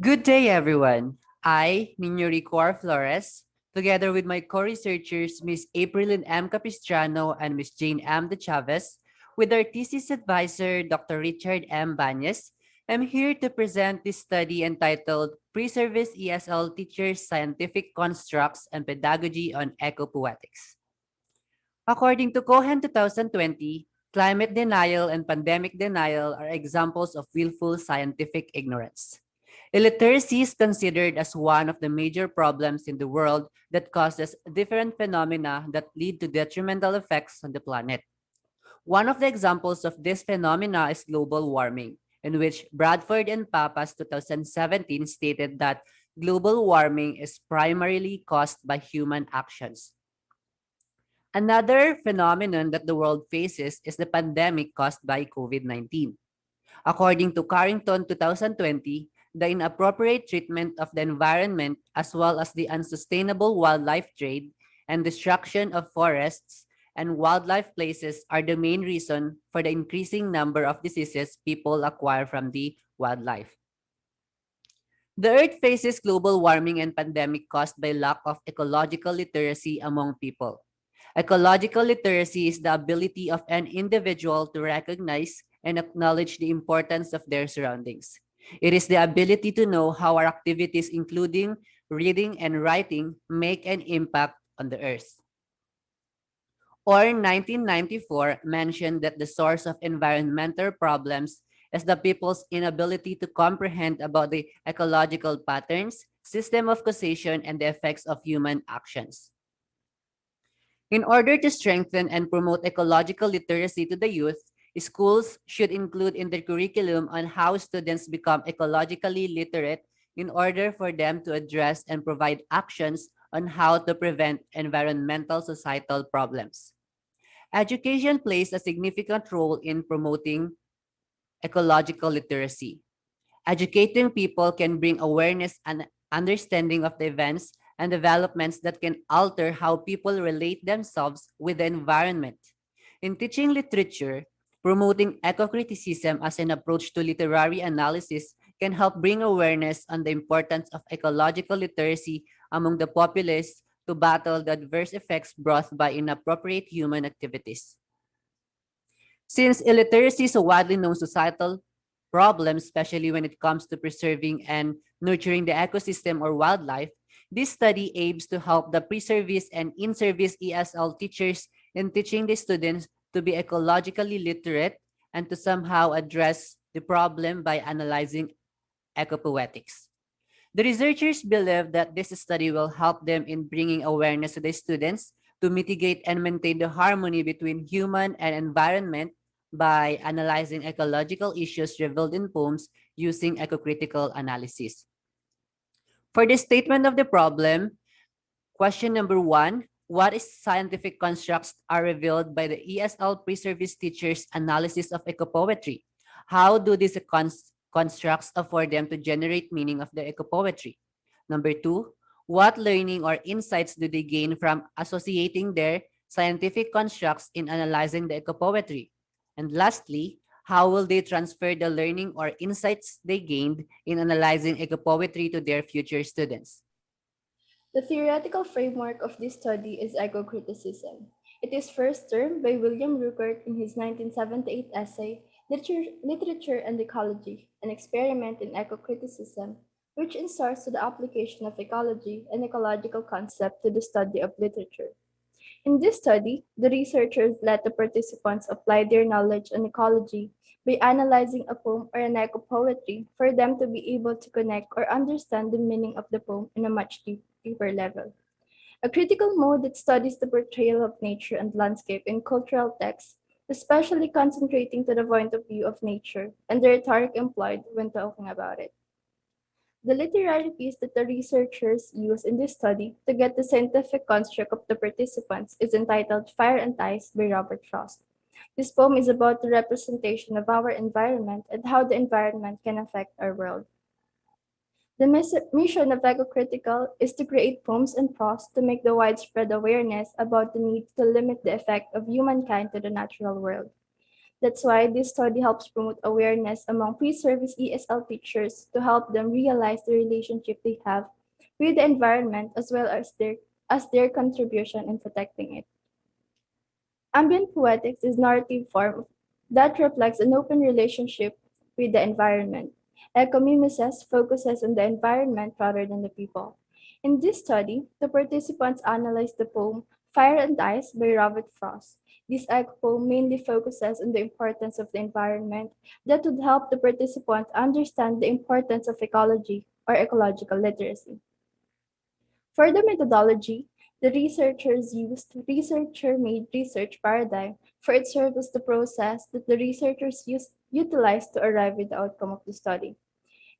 Good day, everyone. I, Nino Ricor Flores, together with my co-researchers, Ms. Aprilyn M. Capistrano and Ms. Jane M. De Chavez, with our thesis advisor, Dr. Richard M. Bañez, am here to present this study entitled Preservice ESL Teachers' Scientific Constructs and Pedagogy on Ecopoetics. According to Cohen 2020, climate denial and pandemic denial are examples of willful scientific ignorance. Illiteracy is considered as one of the major problems in the world that causes different phenomena that lead to detrimental effects on the planet. One of the examples of this phenomena is global warming, in which Bradford and Pappas 2017 stated that global warming is primarily caused by human actions. Another phenomenon that the world faces is the pandemic caused by COVID-19. According to Carrington 2020, the inappropriate treatment of the environment as well as the unsustainable wildlife trade and destruction of forests and wildlife places are the main reason for the increasing number of diseases people acquire from the wildlife. The Earth faces global warming and pandemic caused by lack of ecological literacy among people. Ecological literacy is the ability of an individual to recognize and acknowledge the importance of their surroundings. It is the ability to know how our activities, including reading and writing, make an impact on the earth. Or 1994 mentioned that the source of environmental problems is the people's inability to comprehend about the ecological patterns, system of causation, and the effects of human actions. In order to strengthen and promote ecological literacy to the youth, schools should include in their curriculum on how students become ecologically literate in order for them to address and provide actions on how to prevent environmental societal problems. Education plays a significant role in promoting ecological literacy. Educating people can bring awareness and understanding of the events and developments that can alter how people relate themselves with the environment. In teaching literature, promoting eco-criticism as an approach to literary analysis can help bring awareness on the importance of ecological literacy among the populace to battle the adverse effects brought by inappropriate human activities. Since illiteracy is a widely known societal problem, especially when it comes to preserving and nurturing the ecosystem or wildlife, this study aims to help the pre-service and in-service ESL teachers in teaching the students to be ecologically literate and to somehow address the problem by analyzing ecopoetics. The researchers believe that this study will help them in bringing awareness to the students to mitigate and maintain the harmony between human and environment by analyzing ecological issues revealed in poems using ecocritical analysis. For the statement of the problem, question number 1, what is scientific constructs are revealed by the ESL pre-service teachers' analysis of ecopoetry? How do these constructs afford them to generate meaning of the ecopoetry? Number 2, what learning or insights do they gain from associating their scientific constructs in analyzing the ecopoetry? And lastly, how will they transfer the learning or insights they gained in analyzing ecopoetry to their future students? The theoretical framework of this study is eco-criticism. It is first termed by William Ruckert in his 1978 essay, Literature and Ecology, an experiment in eco-criticism, which inserts to the application of ecology and ecological concept to the study of literature. In this study, the researchers let the participants apply their knowledge on ecology by analyzing a poem or an eco-poetry for them to be able to connect or understand the meaning of the poem in a much deeper level. A critical mode that studies the portrayal of nature and landscape in cultural texts, especially concentrating to the point of view of nature and the rhetoric employed when talking about it. The literary piece that the researchers use in this study to get the scientific construct of the participants is entitled Fire and Ice by Robert Frost. This poem is about the representation of our environment and how the environment can affect our world. The mission of Ecocritical is to create poems and prose to make the widespread awareness about the need to limit the effect of humankind to the natural world. That's why this study helps promote awareness among pre-service ESL teachers to help them realize the relationship they have with the environment as well as their contribution in protecting it. Ambient poetics is narrative form that reflects an open relationship with the environment. Ecomimesis focuses on the environment rather than the people. In this study, the participants analyzed the poem Fire and Ice by Robert Frost. This eco poem mainly focuses on the importance of the environment that would help the participants understand the importance of ecology or ecological literacy. For the methodology, the researchers used researcher-made research paradigm for it served as the process that the researchers utilized to arrive at the outcome of the study.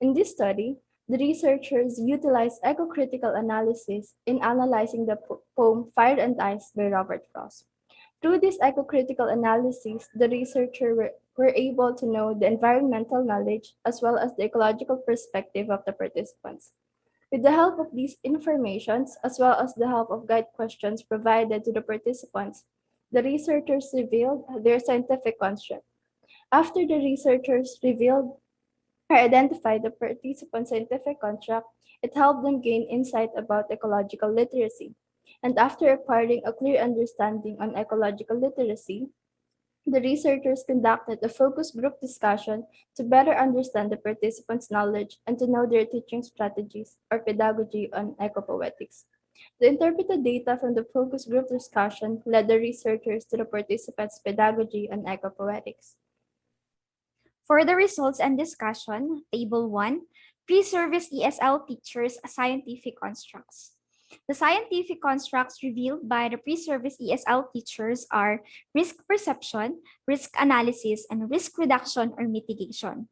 In this study, the researchers utilized eco-critical analysis in analyzing the poem Fire and Ice by Robert Frost. Through this eco-critical analysis, the researchers were able to know the environmental knowledge as well as the ecological perspective of the participants. With the help of these informations, as well as the help of guide questions provided to the participants, the researchers revealed their scientific construct. After the researchers revealed or identified the participants' scientific construct, it helped them gain insight about ecological literacy. And after acquiring a clear understanding on ecological literacy, the researchers conducted a focus group discussion to better understand the participants' knowledge and to know their teaching strategies or pedagogy on ecopoetics. The interpreted data from the focus group discussion led the researchers to the participants' pedagogy on ecopoetics. For the results and discussion, Table 1, Pre-Service ESL Teachers Scientific Constructs. The scientific constructs revealed by the pre-service ESL teachers are risk perception, risk analysis, and risk reduction or mitigation.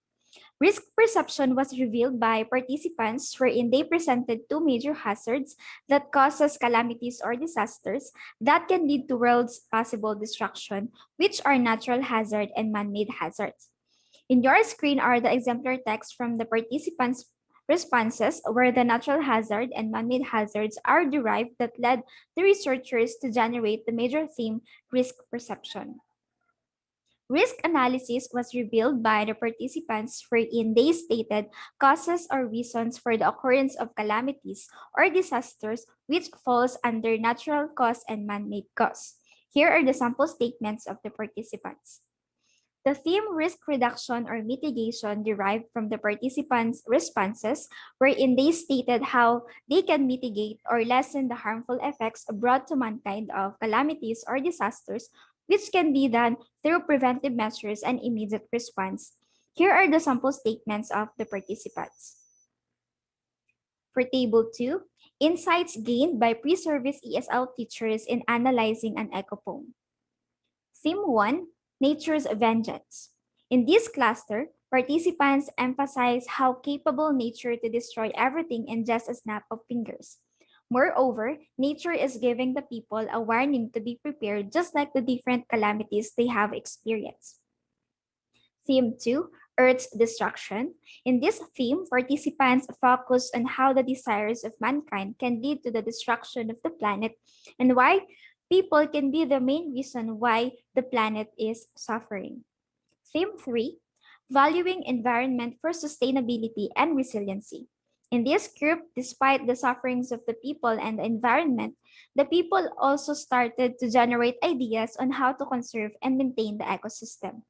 Risk perception was revealed by participants wherein they presented two major hazards that causes calamities or disasters that can lead to world's possible destruction, which are natural hazard and man-made hazards. In your screen are the exemplar text from the participants' responses where the natural hazard and man-made hazards are derived that led the researchers to generate the major theme, risk perception. Risk analysis was revealed by the participants wherein they stated causes or reasons for the occurrence of calamities or disasters which falls under natural cause and man-made cause. Here are the sample statements of the participants. The theme risk reduction or mitigation derived from the participants' responses, wherein they stated how they can mitigate or lessen the harmful effects brought to mankind of calamities or disasters, which can be done through preventive measures and immediate response. Here are the sample statements of the participants. For Table 2, insights gained by pre-service ESL teachers in analyzing an ecopoem. Theme 1, Nature's Vengeance. In this cluster, participants emphasize how capable nature to destroy everything in just a snap of fingers. Moreover, nature is giving the people a warning to be prepared just like the different calamities they have experienced. Theme 2, Earth's Destruction. In this theme, participants focus on how the desires of mankind can lead to the destruction of the planet and why people can be the main reason why the planet is suffering. Theme 3, Valuing Environment for Sustainability and Resiliency. In this group, despite the sufferings of the people and the environment, the people also started to generate ideas on how to conserve and maintain the ecosystem.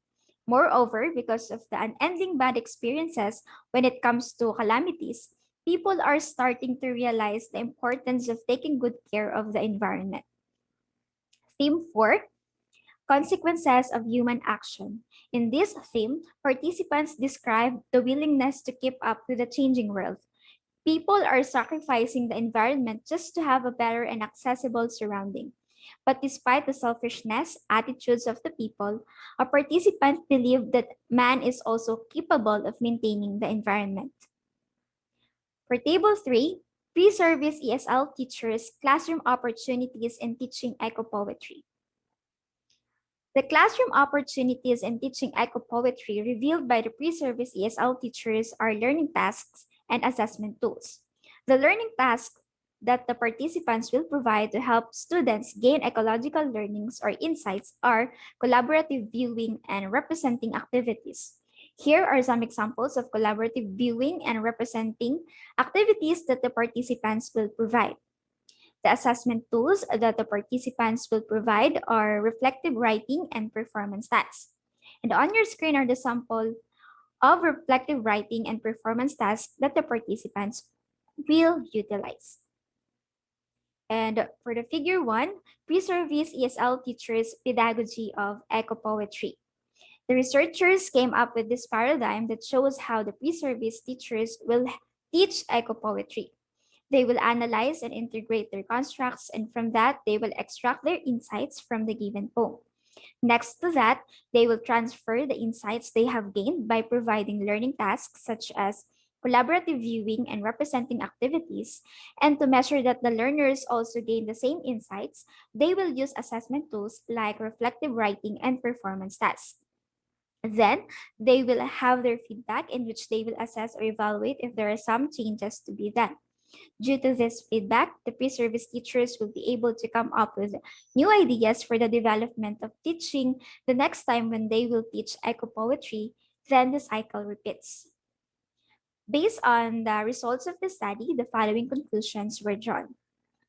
Moreover, because of the unending bad experiences when it comes to calamities, people are starting to realize the importance of taking good care of the environment. Theme 4, Consequences of Human Action. In this theme, participants describe the willingness to keep up with the changing world. People are sacrificing the environment just to have a better and accessible surrounding. But despite the selfishness attitudes of the people, a participant believed that man is also capable of maintaining the environment. For Table 3, pre-service ESL teachers classroom opportunities in teaching ecopoetry. The classroom opportunities in teaching ecopoetry revealed by the pre-service ESL teachers are learning tasks and assessment tools. The learning tasks that the participants will provide to help students gain ecological learnings or insights are collaborative viewing and representing activities. Here are some examples of collaborative viewing and representing activities that the participants will provide. The assessment tools that the participants will provide are reflective writing and performance tasks. And on your screen are the sample of reflective writing and performance tasks that the participants will utilize. And for the figure 1, Preservice ESL teaches pedagogy of ecopoetry. The researchers came up with this paradigm that shows how the pre-service teachers will teach ecopoetry. They will analyze and integrate their constructs, and from that, they will extract their insights from the given poem. Next to that, they will transfer the insights they have gained by providing learning tasks such as collaborative viewing and representing activities. And to measure that the learners also gain the same insights, they will use assessment tools like reflective writing and performance tasks. Then they will have their feedback in which they will assess or evaluate if there are some changes to be done. Due to this feedback, the pre-service teachers will be able to come up with new ideas for the development of teaching the next time when they will teach ecopoetry, then the cycle repeats. Based on the results of the study, the following conclusions were drawn.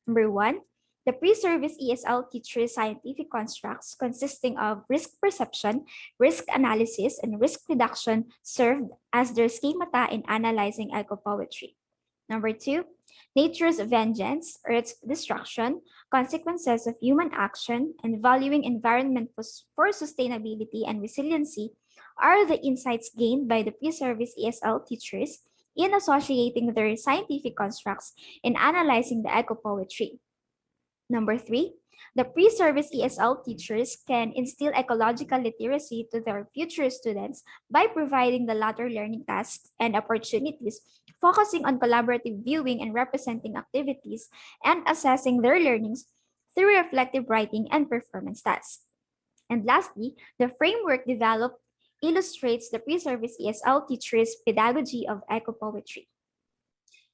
Number 1, the pre-service ESL teaches scientific constructs consisting of risk perception, risk analysis, and risk reduction served as their schemata in analyzing ecopoetry. Number 2, nature's vengeance, Earth's destruction, consequences of human action, and valuing environment for sustainability and resiliency are the insights gained by the pre-service ESL teachers in associating their scientific constructs in analyzing the ecopoetry. Number 3, the pre-service ESL teachers can instill ecological literacy to their future students by providing the latter learning tasks and opportunities, focusing on collaborative viewing and representing activities, and assessing their learnings through reflective writing and performance tasks. And lastly, the framework developed illustrates the pre-service ESL teachers' pedagogy of ecopoetry.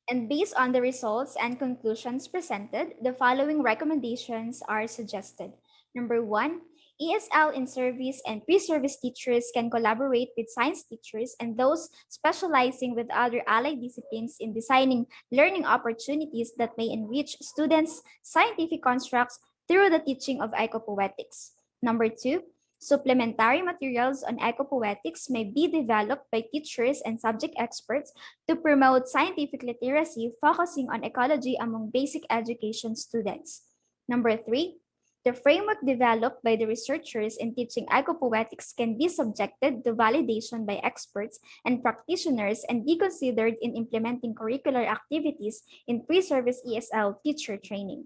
And based on the results and conclusions presented, the following recommendations are suggested. Number 1, ESL in service and pre-service teachers can collaborate with science teachers and those specializing with other allied disciplines in designing learning opportunities that may enrich students' scientific constructs through the teaching of ecopoetics. Number 2, supplementary materials on ecopoetics may be developed by teachers and subject experts to promote scientific literacy, focusing on ecology among basic education students. Number 3, the framework developed by the researchers in teaching ecopoetics can be subjected to validation by experts and practitioners and be considered in implementing curricular activities in pre-service ESL teacher training.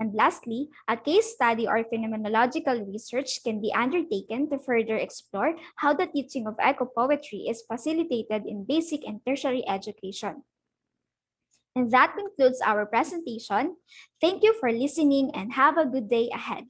And lastly, a case study or phenomenological research can be undertaken to further explore how the teaching of ecopoetry is facilitated in basic and tertiary education. And that concludes our presentation. Thank you for listening and have a good day ahead.